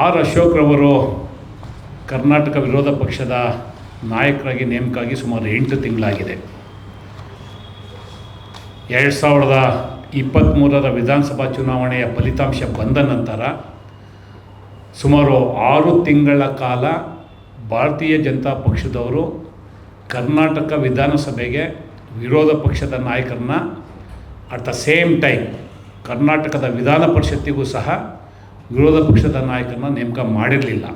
R ಅಶೋಕ್ರವರು Karnataka ವಿರೋಧ ಪಕ್ಷದ ನಾಯಕರಾಗಿ ನೇಮಕಾಗಿ ಸುಮಾರು 8 ತಿಂಗಳಾಗಿದೆ. 2023ರ ವಿಧಾನಸಭಾ ಚುನಾವಣೆಯ ಫಲಿತಾಂಶ ಬಂದ ನಂತರ ಸುಮಾರು 6 ತಿಂಗಳ ಕಾಲ ಭಾರತೀಯ ಜನತಾ ಪಕ್ಷದವರು ಕರ್ನಾಟಕ ವಿಧಾನಸಭೆಗೆ ವಿರೋಧ ಪಕ್ಷದ ನಾಯಕರನ್ನ ಅಟ್ ದ ಸೇಮ್ ಟೈಮ್ ಕರ್ನಾಟಕದ ವಿಧಾನ ಪರಿಷತ್ತಿಗೂ ಸಹ ವಿರೋಧ ಪಕ್ಷದ ನಾಯಕರನ್ನ ನೇಮಕ ಮಾಡಿರಲಿಲ್ಲ.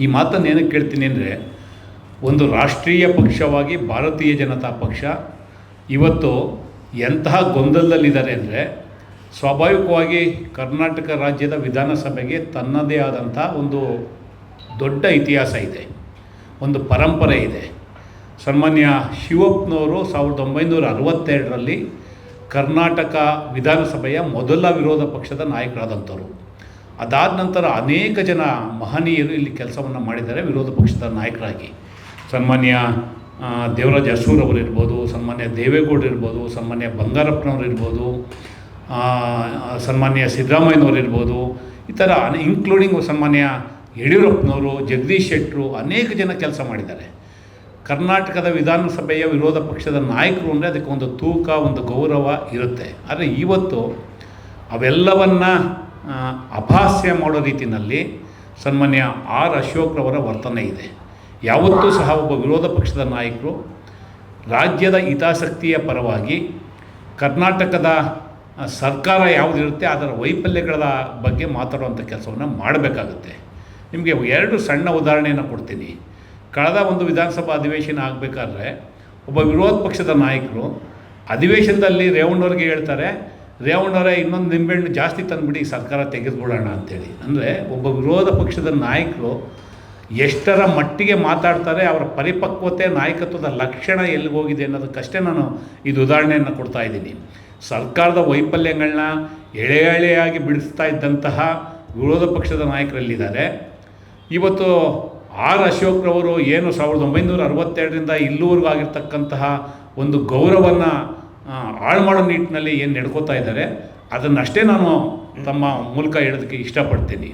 ಈ ಮಾತನ್ನು ಏನಕ್ಕೆ ಕೇಳ್ತೀನಿ ಅಂದರೆ, ಒಂದು ರಾಷ್ಟ್ರೀಯ ಪಕ್ಷವಾಗಿ ಭಾರತೀಯ ಜನತಾ ಪಕ್ಷ ಇವತ್ತು ಎಂತಹ ಗೊಂದಲದಲ್ಲಿದ್ದಾರೆ ಅಂದರೆ, ಸ್ವಾಭಾವಿಕವಾಗಿ ಕರ್ನಾಟಕ ರಾಜ್ಯದ ವಿಧಾನಸಭೆಗೆ ತನ್ನದೇ ಆದಂಥ ಒಂದು ದೊಡ್ಡ ಇತಿಹಾಸ ಇದೆ, ಒಂದು ಪರಂಪರೆ ಇದೆ. ಸನ್ಮಾನ್ಯ ಶಿವಪ್ಪನವರು 1962ರಲ್ಲಿ ಕರ್ನಾಟಕ ವಿಧಾನಸಭೆಯ ಮೊದಲ ವಿರೋಧ ಪಕ್ಷದ ನಾಯಕರಾದಂಥವ್ರು. ಅದಾದ ನಂತರ ಅನೇಕ ಜನ ಮಹನೀಯರು ಇಲ್ಲಿ ಕೆಲಸವನ್ನು ಮಾಡಿದ್ದಾರೆ ವಿರೋಧ ಪಕ್ಷದ ನಾಯಕರಾಗಿ. ಸನ್ಮಾನ್ಯ ದೇವರಾಜ ಅರಸೂರವರು ಇರ್ಬೋದು, ಸನ್ಮಾನ್ಯ ದೇವೇಗೌಡರು ಇರ್ಬೋದು, ಸನ್ಮಾನ್ಯ ಬಂಗಾರಪ್ಪನವರು ಇರ್ಬೋದು, ಸನ್ಮಾನ್ಯ ಸಿದ್ದರಾಮಯ್ಯನವರು ಇರ್ಬೋದು, ಈ ಥರ ಇನ್ಕ್ಲೂಡಿಂಗ್ ಸನ್ಮಾನ್ಯ ಯಡಿಯೂರಪ್ಪನವರು, ಜಗದೀಶ್ ಶೆಟ್ಟರು, ಅನೇಕ ಜನ ಕೆಲಸ ಮಾಡಿದ್ದಾರೆ. ಕರ್ನಾಟಕದ ವಿಧಾನಸಭೆಯ ವಿರೋಧ ಪಕ್ಷದ ನಾಯಕರು ಅಂದರೆ ಅದಕ್ಕೆ ಒಂದು ತೂಕ, ಒಂದು ಗೌರವ ಇರುತ್ತೆ. ಆದರೆ ಇವತ್ತು ಅವೆಲ್ಲವನ್ನು ಅಪಹಾಸ್ಯ ಮಾಡೋ ರೀತಿಯಲ್ಲಿ ಸನ್ಮಾನ್ಯ ಆರ್ ಅಶೋಕ್ರವರ ವರ್ತನೆ ಇದೆ. ಯಾವತ್ತೂ ಸಹ ಒಬ್ಬ ವಿರೋಧ ಪಕ್ಷದ ನಾಯಕರು ರಾಜ್ಯದ ಹಿತಾಸಕ್ತಿಯ ಪರವಾಗಿ ಕರ್ನಾಟಕದ ಸರ್ಕಾರ ಯಾವುದಿರುತ್ತೆ ಅದರ ವೈಫಲ್ಯಗಳ ಬಗ್ಗೆ ಮಾತಾಡುವಂಥ ಕೆಲಸವನ್ನು ಮಾಡಬೇಕಾಗುತ್ತೆ. ನಿಮಗೆ 2 ಸಣ್ಣ ಉದಾಹರಣೆಯನ್ನು ಕೊಡ್ತೀನಿ. ಕಳೆದ ಒಂದು ವಿಧಾನಸಭಾ ಅಧಿವೇಶನ ಆಗಬೇಕಾದ್ರೆ ಒಬ್ಬ ವಿರೋಧ ಪಕ್ಷದ ನಾಯಕರು ಅಧಿವೇಶನದಲ್ಲಿ ರೇವಣ್ಣವ್ರಿಗೆ ಹೇಳ್ತಾರೆ, ರೇವಣ್ಣವರೇ ಇನ್ನೊಂದು ನಿಂಬೆಹಣ್ಣು ಜಾಸ್ತಿ ತಂದುಬಿಡಿ ಸರ್ಕಾರ ತೆಗೆದುಕೊಳ್ಳೋಣ ಅಂಥೇಳಿ. ಅಂದರೆ ಒಬ್ಬ ವಿರೋಧ ಪಕ್ಷದ ನಾಯಕರು ಎಷ್ಟರ ಮಟ್ಟಿಗೆ ಮಾತಾಡ್ತಾರೆ, ಅವರ ಪರಿಪಕ್ವತೆ, ನಾಯಕತ್ವದ ಲಕ್ಷಣ ಎಲ್ಲಿಗೋಗಿದೆ ಅನ್ನೋದಕ್ಕಷ್ಟೇ ನಾನು ಇದು ಉದಾಹರಣೆಯನ್ನು ಕೊಡ್ತಾ ಇದ್ದೀನಿ. ಸರ್ಕಾರದ ವೈಫಲ್ಯಗಳನ್ನ ಎಳೆಯಾಗಿ ಬಿಡಿಸ್ತಾ ಇದ್ದಂತಹ ವಿರೋಧ ಪಕ್ಷದ ನಾಯಕರಲ್ಲಿದ್ದಾರೆ. ಇವತ್ತು ಆರ್ ಅಶೋಕ್ರವರು ಏನು 1962ರಿಂದ ಇಲ್ಲಿವರೆಗೂ ಆಗಿರ್ತಕ್ಕಂತಹ ಒಂದು ಗೌರವವನ್ನು ಹಾಳು ಮಾಡೋ ನಿಟ್ಟಿನಲ್ಲಿ ಏನು ನಡ್ಕೋತಾ ಇದ್ದಾರೆ, ಅದನ್ನಷ್ಟೇ ನಾನು ತಮ್ಮ ಮೂಲಕ ಹೇಳೋದಕ್ಕೆ ಇಷ್ಟಪಡ್ತೀನಿ.